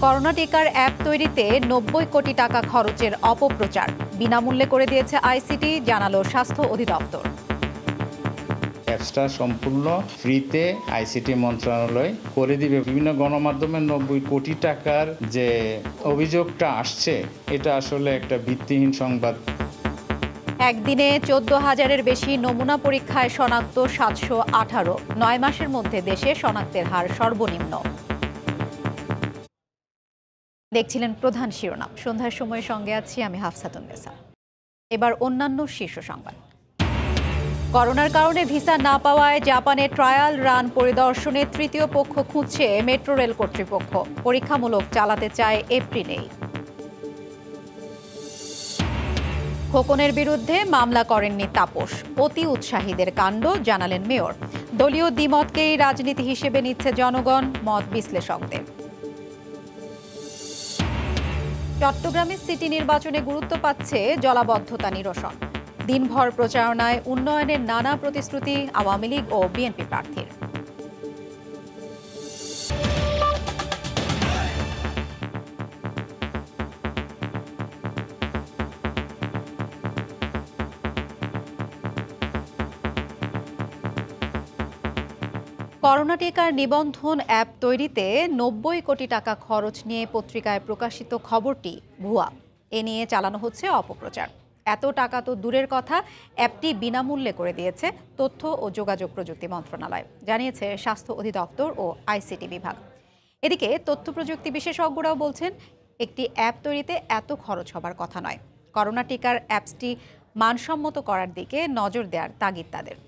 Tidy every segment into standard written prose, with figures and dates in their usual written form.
Corona টিকার app তৈরিতে ৯০ কোটি টাকা খরচের অপপ্রচার বিনামূল্যে করে দিয়েছে আইসিটি, জানালো স্বাস্থ্য অধিদপ্তর। অ্যাপসটা সম্পূর্ণ ফ্রিতে আইসিটি মন্ত্রণালয় করে দিবে। বিভিন্ন গণমাধ্যমে ৯০ কোটি টাকার যে অভিযোগটা আসছে, এটা আসলে একটা ভিত্তিহীন সংবাদ। একদিনে ১৪,০০০-এর বেশি নমুনা পরীক্ষায় শনাক্ত ৭১৮। ৯ মাসের মধ্যে দেশে শনাক্তের হার সর্বনিম্ন। দেখছিলেন প্রধান শিরোনাম। সন্ধ্যার সময় সঙ্গে আছি আমি হাফসাতুন্নেসা। এবার অন্যান্য শীর্ষ সংবাদ। করোনার কারণে ভিসা না পাওয়ায় জাপানে ট্রায়াল রান পরিদর্শনে তৃতীয় পক্ষ খুঁজছে মেট্রো রেল কর্তৃপক্ষ। পরীক্ষামূলক চালাতে চায় এপ্রিলেই। খোকনের বিরুদ্ধে মামলা করেননি তাপস, অতি উৎসাহীদের কাণ্ড, জানালেন মেয়র। দলীয় দ্বিমতকেই রাজনীতি হিসেবে নিচ্ছে জনগণ, মত বিশ্লেষকদের। চট্টগ্রামে সিটি নির্বাচনে গুরুত্ব পাচ্ছে জলাবদ্ধতা নিরসন। দিনভর প্রচারণায় উন্নয়নের নানা প্রতিশ্রুতি আওয়ামী লীগ ও বিএনপি প্রার্থীর। করোনা টিকার নিবন্ধন অ্যাপ তৈরিতে ৯০ কোটি টাকা খরচ নিয়ে পত্রিকায় প্রকাশিত খবরটি ভুয়া। এ নিয়ে চালানো হচ্ছে অপপ্রচার। এত টাকা তো দূরের কথা, অ্যাপটি বিনামূল্যে করে দিয়েছে তথ্য ও যোগাযোগ প্রযুক্তি মন্ত্রণালয়, জানিয়েছে স্বাস্থ্য অধিদপ্তর ও আইসিটি বিভাগ। এদিকে তথ্য প্রযুক্তি বিশেষজ্ঞরাও বলছেন, একটি অ্যাপ তৈরিতে এত খরচ হবার কথা নয়। করোনা টিকার অ্যাপসটি মানসম্মত করার দিকে নজর দেওয়ার তাগিদ তাদের।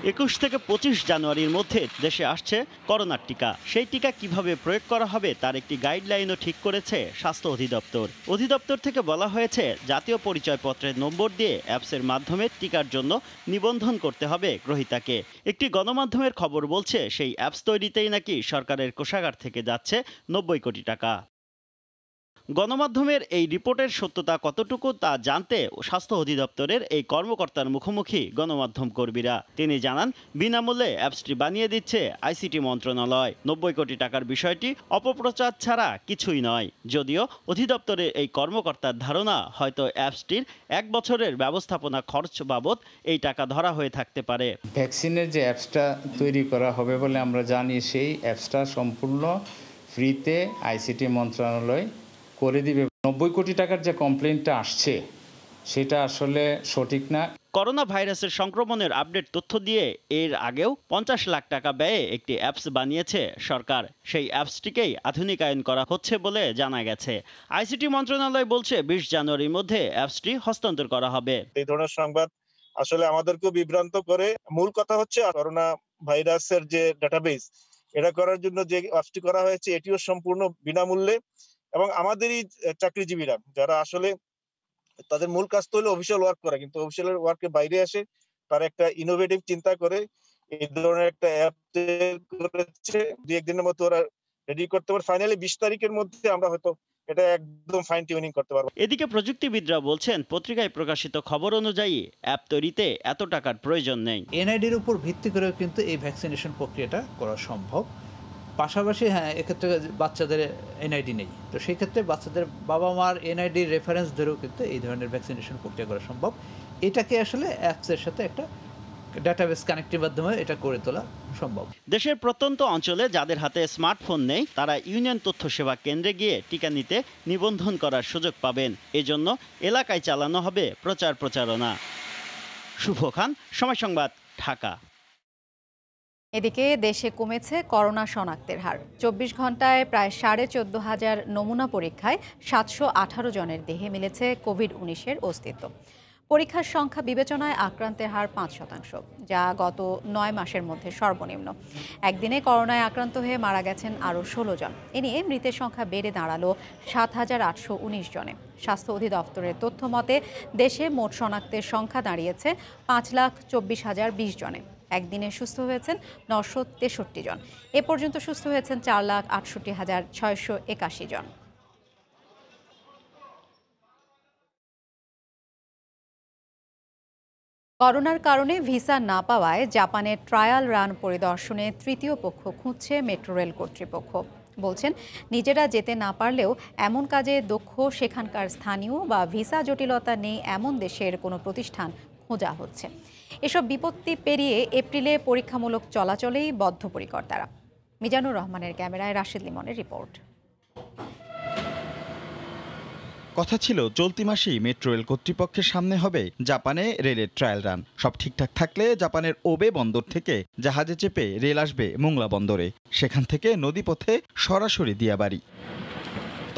২১ থেকে ২৫ জানুয়ারির মধ্যে দেশে আসছে করোনার টিকা। সেই টিকা কিভাবে প্রয়োগ করা হবে তার একটি গাইডলাইনও ঠিক করেছে স্বাস্থ্য অধিদপ্তর। অধিদপ্তর থেকে বলা হয়েছে, জাতীয় পরিচয়পত্রের নম্বর দিয়ে অ্যাপসের মাধ্যমে টিকার জন্য নিবন্ধন করতে হবে গ্রহীতাকে। একটি গণমাধ্যমের খবর বলছে, সেই অ্যাপস তৈরিতেই নাকি সরকারের কোষাগার থেকে যাচ্ছে ৯০ কোটি টাকা। গণমাধ্যমের এই রিপোর্টের সত্যতা কতটুকু তা জানতে স্বাস্থ্য অধিদপ্তরের এই কর্মকর্তার মুখোমুখি গণমাধ্যম কর্মীরা। তিনি জানান, বিনামূল্যে অ্যাপসটি বানিয়ে দিচ্ছে আইসিটি মন্ত্রণালয়। ৯০ কোটি টাকার বিষয়টি অপপ্রচার ছাড়া কিছুই নয়। যদিও অধিদপ্তরের এই কর্মকর্তার ধারণা, হয়তো অ্যাপসটির ১ বছরের ব্যবস্থাপনা খরচ বাবদ এই টাকা ধরা হয়ে থাকতে পারে। ভ্যাকসিনের যে অ্যাপসটা তৈরি করা হবে বলে আমরা জানি, সেই অ্যাপসটা সম্পূর্ণ ফ্রিতে আইসিটি মন্ত্রণালয় করে দিবে। ৯০ কোটি টাকার যে কমপ্লেইনটা আসছে, সেটা আসলে সঠিক না। করোনা ভাইরাসের সংক্রমণের আপডেট তথ্য দিয়ে এর আগেও ৫০ লাখ টাকা ব্যয়ে একটি অ্যাপস বানিয়েছে সরকার। সেই অ্যাপসটিকেই আধুনিকায়ন করা হচ্ছে বলে জানা গেছে। আইসিটি মন্ত্রণালয় বলছে ২০ জানুয়ারির মধ্যে অ্যাপসটি হস্তান্তর করা হবে। এই ধরনের সংবাদ আসলে আমাদেরকেও বিভ্রান্ত করে। মূল কথা হচ্ছে, করোনা ভাইরাসের যে ডাটাবেস, এটা করার জন্য যে অ্যাপসটি করা হয়েছে, এটিও সম্পূর্ণ বিনামূল্যে। এবং আমাদেরই চাকরিজীবীরা যারা আসলে তাদের মূল কাজ তো হলো অফিসিয়াল ওয়ার্ক করা, কিন্তু অফিসিয়াল ওয়ার্কের বাইরে আসে তারা একটা ইনোভেটিভ চিন্তা করে এই ধরনের একটা অ্যাপ করেছে। ২-১ দিনের মধ্যে ওরা রেডি করতে পারে। ফাইনালি ২০ তারিখের মধ্যে আমরা হয়তো এটা একদম ফাইন টিউনিং করতে পারবো। এদিকে প্রযুক্তিবিদরা বলছেন, পত্রিকায় প্রকাশিত খবর অনুযায়ী অ্যাপ তৈরিতে এত টাকার প্রয়োজন নেই। এনআইডির উপর ভিত্তি করে কিন্তু এই ভ্যাকসিনেশন প্রক্রিয়াটা করা সম্ভব। পাশাপাশি এক্ষেত্রে বাচ্চাদের এনআইডি নেই, তো সেই ক্ষেত্রে বাচ্চাদের বাবা মার এনআইডি রেফারেন্স ধরেও কিন্তু এই ধরনের ভ্যাকসিনেশন প্রক্রিয়া করা সম্ভব। এটাকে আসলে অ্যাপসের সাথে একটা ডাটাবেস কানেক্টের মাধ্যমে এটা করে তোলা সম্ভব। দেশের প্রত্যন্ত অঞ্চলে যাদের হাতে স্মার্টফোন নেই, তারা ইউনিয়ন তথ্য সেবা কেন্দ্রে গিয়ে টিকা নিতে নিবন্ধন করার সুযোগ পাবেন। এজন্য এলাকায় চালানো হবে প্রচারণা। শুভ খান, সময় সংবাদ, ঢাকা। এদিকে দেশে কমেছে করোনা শনাক্তের হার। ২৪ ঘন্টায় প্রায় ১৪,৫০০ নমুনা পরীক্ষায় ৭১৮ জনের দেহে মিলেছে কোভিড-১৯-এর অস্তিত্ব। পরীক্ষার সংখ্যা বিবেচনায় আক্রান্তের হার ৫%, যা গত ৯ মাসের মধ্যে সর্বনিম্ন। একদিনে করোনায় আক্রান্ত হয়ে মারা গেছেন আরও ১৬ জন। এ নিয়ে মৃতের সংখ্যা বেড়ে দাঁড়ালো ৭,৮১৯ জনে। স্বাস্থ্য অধিদপ্তরের তথ্য মতে, দেশে মোট শনাক্তের সংখ্যা দাঁড়িয়েছে ৫,২৪,০২০ জনে। একদিনে সুস্থ হয়েছেন ৯৬৩ জন। এ পর্যন্ত সুস্থ হয়েছেন ৪,৬৮,৬৮১ জন। করোনার কারণে ভিসা না পাওয়ায় জাপানের ট্রায়াল রান পরিদর্শনে তৃতীয় পক্ষ খুঁজছে মেট্রো রেল কর্তৃপক্ষ। বলছেন, নিজেরা যেতে না পারলেও এমন কাজে দক্ষ সেখানকার স্থানীয় বা ভিসা জটিলতা নেই এমন দেশের কোনো প্রতিষ্ঠান খোঁজা হচ্ছে। এসব বিপত্তি পেরিয়ে এপ্রিলে পরীক্ষামূলক চলাচলেই বদ্ধপরিকর তারা। মিজানুর রহমানের ক্যামেরায় রাশেদ লিমনের রিপোর্ট। কথা ছিল চলতি মাসেই মেট্রো রেল কর্তৃপক্ষের সামনে হবে জাপানে রেলের ট্রায়াল রান। সব ঠিকঠাক থাকলে জাপানের ওবে বন্দর থেকে জাহাজে চেপে রেল আসবে মোংলা বন্দরে, সেখান থেকে নদীপথে সরাসরি দিয়াবাড়ি।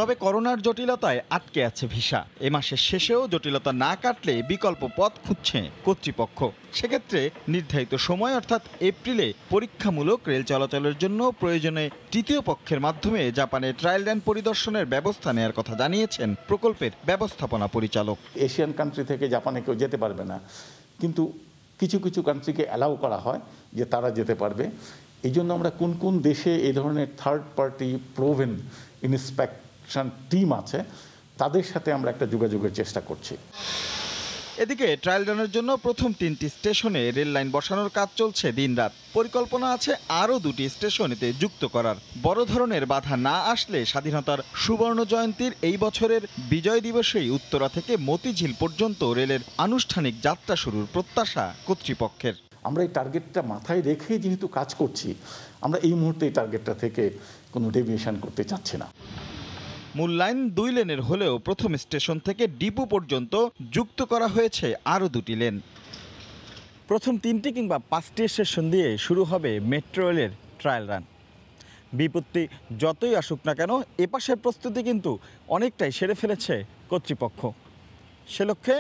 তবে করোনার জটিলতায় আটকে আছে ভিসা। এ মাসের শেষেও জটিলতা না কাটলে বিকল্প পথ খুঁজছে কর্তৃপক্ষ। সেক্ষেত্রে নির্ধারিত সময় অর্থাৎ এপ্রিলে পরীক্ষামূলক রেল চলাচলের জন্য প্রয়োজনে তৃতীয় পক্ষের মাধ্যমে জাপানে ট্রায়াল রান পরিদর্শনের ব্যবস্থা নেওয়ার কথা জানিয়েছেন প্রকল্পের ব্যবস্থাপনা পরিচালক। এশিয়ান কান্ট্রি থেকে জাপানে কেউ যেতে পারবে না, কিন্তু কিছু কিছু কান্ট্রিকে অ্যালাউ করা হয় যে তারা যেতে পারবে। এই জন্য আমরা কোন কোন দেশে এই ধরনের third party proven inspection team আছে তাদের সাথে আমরা একটা যোগাযোগের চেষ্টা করছি। এদিকে ট্রায়াল রানের জন্য প্রথম 3টি স্টেশনে রেল লাইন বসানোর কাজ চলছে দিনরাত। পরিকল্পনা আছে আরও 2টি স্টেশন এতে যুক্ত করার। বড় ধরনের বাধা না আসলে স্বাধীনতার সুবর্ণ জয়ন্তীর এই বছরের বিজয় দিবসেই উত্তরা থেকে মতিঝিল পর্যন্ত রেলের আনুষ্ঠানিক যাত্রা শুরুর প্রত্যাশা কর্তৃপক্ষের। আমরা এই টার্গেটটা মাথায় রেখেই যেহেতু কাজ করছি, আমরা এই মুহূর্তে এই টার্গেটটা থেকে কোনো ডেভিয়েশন করতে চাচ্ছি না। মূল লাইন 2 লেনের হলেও প্রথম স্টেশন থেকে ডিপো পর্যন্ত যুক্ত করা হয়েছে আরও 2টি লেন। প্রথম 3টি কিংবা 5টি স্টেশন দিয়ে শুরু হবে মেট্রো রেলের ট্রায়াল রান। বিপত্তি যতই আসুক না কেন, এপাশের প্রস্তুতি কিন্তু অনেকটাই সেরে ফেলেছে কর্তৃপক্ষ। সে লক্ষ্যে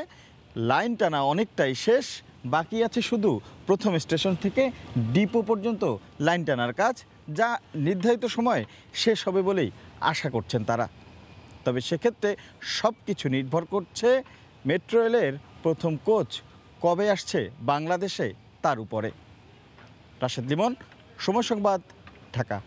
লাইন টানা অনেকটাই শেষ, বাকি আছে শুধু প্রথম স্টেশন থেকে ডিপো পর্যন্ত লাইন টানার কাজ, যা নির্ধারিত সময়ে শেষ হবে বলেই আশা করছেন তারা। তবে সেক্ষেত্রে সব কিছু নির্ভর করছে মেট্রো রেলের প্রথম কোচ কবে আসছে বাংলাদেশে তার উপরে। রাশেদ লিমন, সময় সংবাদ, ঢাকা।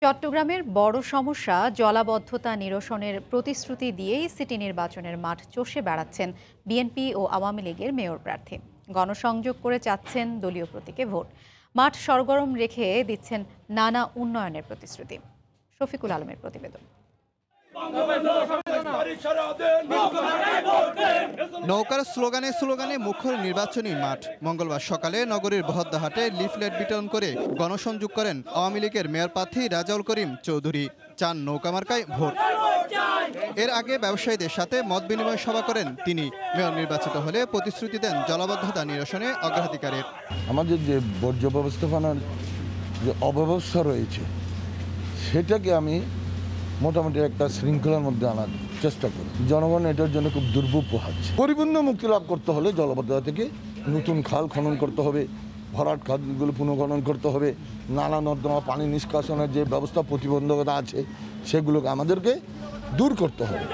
চট্টগ্রামের বড় সমস্যা জলাবদ্ধতা নিরসনের প্রতিশ্রুতি দিয়েই সিটি নির্বাচনের মাঠ চষে বেড়াচ্ছেন বিএনপি ও আওয়ামী লীগের মেয়র প্রার্থী। গণসংযোগ করে চাচ্ছেন দলীয় প্রতীকে ভোট। মাঠ সরগরম রেখে দিচ্ছেন নানা উন্নয়নের প্রতিশ্রুতি। শফিকুল আলমের প্রতিবেদন। নৌকার স্লোগানে স্লোগানে মুখর নির্বাচনী মাঠ। মঙ্গলবার সকালে নগরীর বহদ্দাহাটে লিফলেট বিতরণ করে গণসংযোগ করেন আওয়ামী লীগের মেয়র প্রার্থী রাজাউল করিম চৌধুরী। চান নৌকা মার্কায় ভোট। এর আগে ব্যবসায়ীদের সাথে মত বিনিময় সভা করেন তিনি। মেয়র নির্বাচিত হলে প্রতিশ্রুতি দেন জলাবদ্ধতা নিরসনে অগ্রাধিকারের। আমাদের যে বর্জ্য ব্যবস্থাপনার যে অব্যবস্থা রয়েছে সেটাকে আমি মোটামুটি একটা শৃঙ্খলার মধ্যে আনার চেষ্টা করি। জনগণ এটার জন্য খুব দুর্ভোগ পোহাচ্ছে। পরিপূর্ণ মুক্তি লাভ করতে হলে জলাবদ্ধতা থেকে নতুন খাল খনন করতে হবে, ভরাট খালগুলো পুনঃখনন করতে হবে, নালা নর্দমা পানি নিষ্কাশনের যে ব্যবস্থা প্রতিবন্ধকতা আছে সেগুলোকে আমাদেরকে দূর করতে হবে।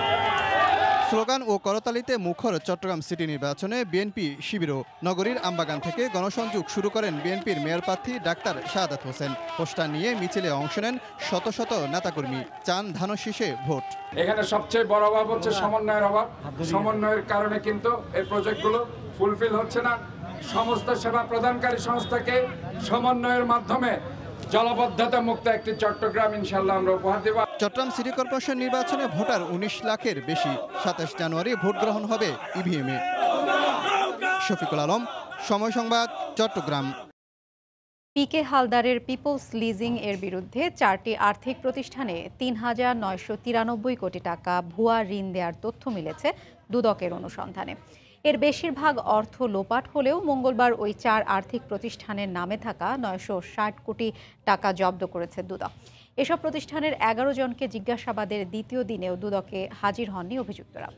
স্লোগান ও করতালিতে মুখর চট্টগ্রাম সিটি নির্বাচনে বিএনপি শিবিরও। নগরীর আমবাগান থেকে গণসংযোগ শুরু করেন বিএনপির মেয়র প্রার্থী ডাক্তার শাহাদাত হোসেন। পোস্টার নিয়ে মিছিলে অংশ নেন শত শত নেতাকর্মী। চান ধানশীষে ভোট। এখানে সবচেয়ে বড় অভাব হচ্ছে সমন্বয়ের অভাব। সমন্বয়ের কারণে কিন্তু এই প্রজেক্টগুলো ফুলফিল হচ্ছে না। সমস্ত সেবা প্রদানকারী সংস্থাকে সমন্বয়ের মাধ্যমে জলাবদ্ধতা মুক্ত একটি চট্টগ্রাম ইনশাআল্লাহ আমরা উপহার দেব। চট্টগ্রাম সিটি কর্পোরেশন নির্বাচনে ভোটার 19 লাখের বেশি। 27 জানুয়ারি ভোট গ্রহণ হবে ইভিএমে। শফিকুল আলম, সময় সংবাদ, চট্টগ্রাম। পিকে হালদারের পিপলস লিজিং এর বিরুদ্ধে 4টি আর্থিক প্রতিষ্ঠানে 3,993 কোটি টাকা ভুয়া ঋণ দেওয়ার তথ্য মিলেছে দুদকের অনুসন্ধানে। এর বেশিরভাগ অর্থ লোপাট হলেও মঙ্গলবার ওই 4 আর্থিক প্রতিষ্ঠানের নামে থাকা 960 কোটি টাকা জব্দ করেছে দুদক। এসব প্রতিষ্ঠানের 11 জনকে জিজ্ঞাসাবাদের দ্বিতীয় দিনেও দুদকে হাজির হননি অভিযুক্তরা।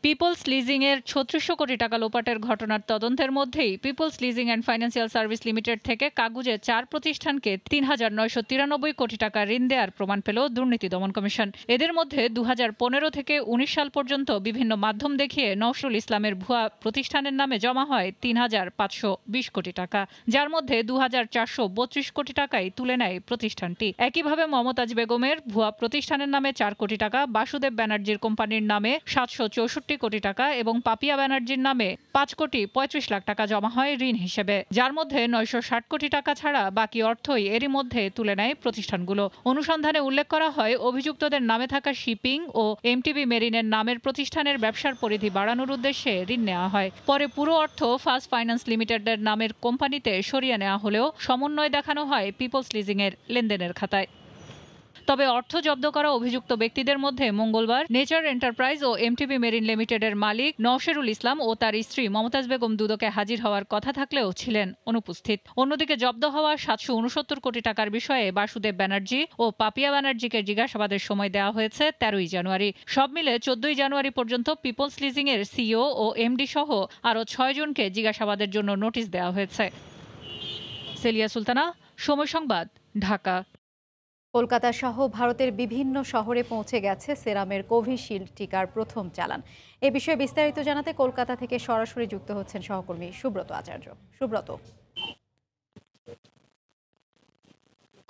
পিপলস লিজিং এর 3600 কোটি টাকা লোপাটের ঘটনার তদন্তের মধ্যেই peoples leasing and financial service limited থেকে কাগুজে 4 প্রতিষ্ঠানকে 3,993 কোটি টাকা ঋণ দেওয়ার প্রমাণ পেল দুর্নীতি দমন কমিশন। এদের মধ্যে 2015 থেকে 19 সাল পর্যন্ত বিভিন্ন মাধ্যম দেখিয়ে নওশরুল ইসলামের ভুয়া প্রতিষ্ঠানের নামে জমা হয় 3,520 কোটি টাকা, যার মধ্যে 2,432 কোটি টাকাই তুলে নেয় প্রতিষ্ঠানটি। একইভাবে মমতাজ বেগমের ভুয়া প্রতিষ্ঠানের নামে 4 কোটি টাকা, বাসুদেব ব্যানার্জির কোম্পানির নামে 764 65 কোটি টাকা এবং পাপিয়া ব্যানার্জির নামে 5 কোটি 35 লাখ টাকা জমা হয় ঋণ হিসেবে, যার মধ্যে 960 কোটি টাকা ছাড়া বাকি অর্থই এরই মধ্যে তুলে নেয় প্রতিষ্ঠানগুলো। অনুসন্ধানে উল্লেখ করা হয়, অভিযুক্তদের নামে থাকা শিপিং ও এমটিবি মেরিনের নামের প্রতিষ্ঠানের ব্যবসার পরিধি বাড়ানোর উদ্দেশ্যে ঋণ নেওয়া হয়। পরে পুরো অর্থ ফার্স্ট ফাইন্যান্স লিমিটেডের নামের কোম্পানিতে সরিয়ে নেওয়া হলেও সমন্বয় দেখানো হয় পিপলস লিজিং এর লেনদেনের খাতায়। তবে অর্থ জব্দ করা অভিযুক্ত ব্যক্তিদের মধ্যে মঙ্গলবার নেচার এন্টারপ্রাইজ ও এমটিবি মেরিন লিমিটেডের মালিক নওশেরুল ইসলাম ও তার স্ত্রী মমতাজ বেগম দুদকে হাজির হওয়ার কথা থাকলেও ছিলেন অনুপস্থিত। অন্যদিকে জব্দ হওয়া 769 কোটি টাকার বিষয়ে বাসুদেব ব্যানার্জি ও পাপিয়া ব্যানার্জিকে জিজ্ঞাসাবাদের সময় দেওয়া হয়েছে 13ই জানুয়ারি। সব মিলে 14ই জানুয়ারি পর্যন্ত পিপলস লিজিং এর সিইও ও এমডি সহ আরও 6 জনকে জিজ্ঞাসাবাদের জন্য নোটিশ দেওয়া হয়েছে। সেলিয়া সুলতানা, সময় সংবাদ, ঢাকা। কলকাতা সহ ভারতের বিভিন্ন শহরে পৌঁছে গেছে সেরামের কোভিশিল্ড টিকার প্রথম চালান। এ বিষয়ে বিস্তারিত জানাতে কলকাতা থেকে সরাসরি যুক্ত হচ্ছেন সহকর্মী সুব্রত আচার্য। সুব্রত।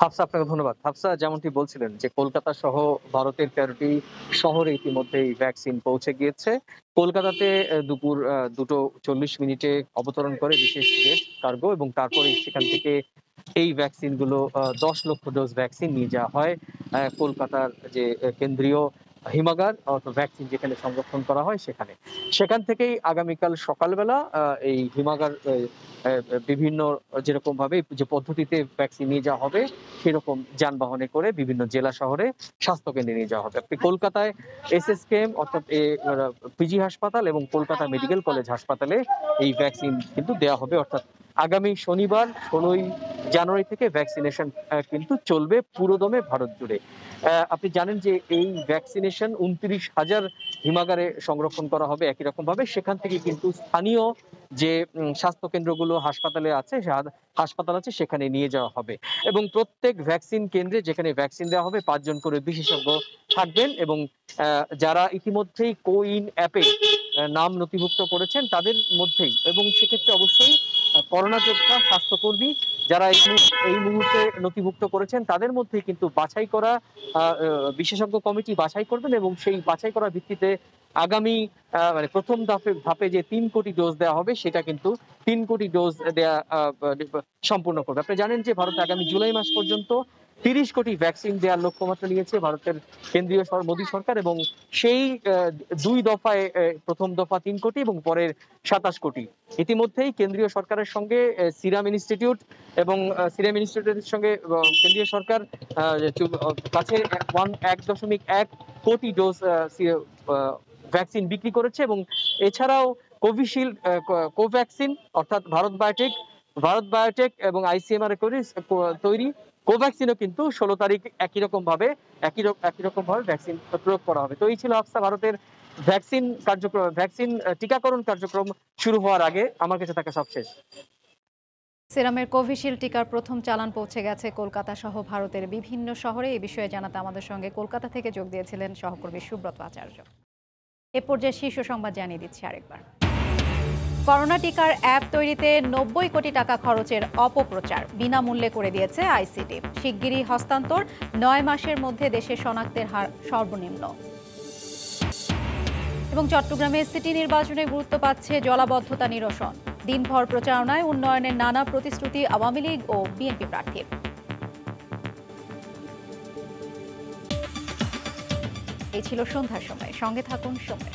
হাফসা, আপনাকে ধন্যবাদ। হাফসা, যেমনটি বলছিলেন যে কলকাতা সহ ভারতের 13টি শহরে ইতিমধ্যেই ভ্যাকসিন পৌঁছে গিয়েছে। কলকাতাতে দুপুর 2:40 অবতরণ করে বিশেষ জেট কার্গো এবং তারপরে সেখান থেকে এই ভ্যাকসিনগুলো 10 লক্ষ ডোজ ভ্যাকসিন নিয়ে যাওয়া হয় কলকাতার যে কেন্দ্রীয় হিমাগার অর্থাৎ ভ্যাকসিন যেখানে সংরক্ষণ করা হয় সেখান থেকেই আগামীকাল সকালবেলা এই হিমাগার বিভিন্ন যেরকম ভাবে যে পদ্ধতিতে ভ্যাকসিন নিয়ে যাওয়া হবে সেরকম যানবাহনে করে বিভিন্ন জেলা শহরে স্বাস্থ্যকেন্দ্রে নিয়ে যাওয়া হবে। আপনি কলকাতায় এসএসকেএম অর্থাৎ পিজি হাসপাতাল এবং কলকাতা মেডিকেল কলেজ হাসপাতালে এই ভ্যাকসিন কিন্তু দেওয়া হবে, অর্থাৎ আগামী শনিবার 16ই জানুয়ারি থেকে ভ্যাকসিনেশন কিন্তু চলবে পুরোদমে ভারত জুড়ে। আপনি জানেন যে এই ভ্যাকসিনেশন 29,000 হিমাগারে সংরক্ষণ করা হবে একই রকম ভাবে। সেখান থেকে কিন্তু স্থানীয় যে স্বাস্থ্য কেন্দ্রগুলো হাসপাতাল আছে সেখানে নিয়ে যাওয়া হবে এবং প্রত্যেক ভ্যাকসিন কেন্দ্রে যেখানে ভ্যাকসিন দেওয়া হবে 5 জন করে বিশেষজ্ঞ থাকবেন এবং যারা ইতিমধ্যেই কোইন অ্যাপে নাম নথিভুক্ত করেছেন তাদের মধ্যেই এবং সেক্ষেত্রে অবশ্যই করোনা যোদ্ধা স্বাস্থ্যকর্মী যারা এই মুহূর্তে নথিভুক্ত করেছেন তাদের মধ্যে কিন্তু বাছাই করা বিশেষজ্ঞ কমিটি বাছাই করবেন এবং সেই বাছাই করার ভিত্তিতে আগামী মানে প্রথম ধাপে যে 3 কোটি ডোজ দেওয়া হবে সেটা কিন্তু 3 কোটি ডোজ দেওয়া সম্পূর্ণ করবে। আপনি জানেন যে ভারত আগামী জুলাই মাস পর্যন্ত 30 কোটি ভ্যাকসিন দেওয়ার লক্ষ্যমাত্রা নিয়েছে ভারতের কেন্দ্রীয় মোদী সরকার এবং সেই 2 দফায় প্রথম দফা 3 কোটি এবং পরের 27 কোটি। ইতিমধ্যেই কেন্দ্রীয় সরকারের সঙ্গে সিরাম ইনস্টিটিউট এবং সিরাম ইনস্টিটিউটের সঙ্গে কেন্দ্রীয় সরকার কাছে 1.1 কোটি ডোজ ভ্যাকসিন বিক্রি করেছে এবং এছাড়াও কোভিশিল্ড কোভ্যাক্সিন অর্থাৎ ভারত বায়োটেক এবং আইসিএমআর তৈরি কোভ্যাক্সিনও কিন্তু 16 তারিখ একই রকম ভাবে ভ্যাকসিন প্রয়োগ করা হবে। তো এই ছিল আফসা ভারতের ভ্যাকসিন টিকাকরণ কার্যক্রম শুরু হওয়ার আগে আমার কাছে থাকা সবশেষ। সেরামের কোভিশিল্ড টিকার প্রথম চালান পৌঁছে গেছে কলকাতা সহ ভারতের বিভিন্ন শহরে। এই বিষয়ে জানাতে আমাদের সঙ্গে কলকাতা থেকে যোগ দিয়েছিলেন সহকর্মী সুব্রত আচার্য। এ পর্যায়ে শীর্ষ সংবাদ জানিয়ে দিচ্ছি আরেকবার। করোনা টিকার অ্যাপ তৈরিতে 90 কোটি টাকা খরচের অপপ্রচার বিনামূল্যে করে দিয়েছে আইসিটি। শিগগিরই হস্তান্তর, 9 মাসের মধ্যে দেশে শনাক্তের হার সর্বনিম্ন। এবং চট্টগ্রামে সিটি নির্বাচনে গুরুত্ব পাচ্ছে জলাবদ্ধতা নিরসন। দিনভর প্রচারণায় উন্নয়নের নানা প্রতিশ্রুতি আওয়ামী লীগ ও বিএনপি প্রার্থীর। এই ছিল সন্ধ্যার সময়, সঙ্গে থাকুন সময়।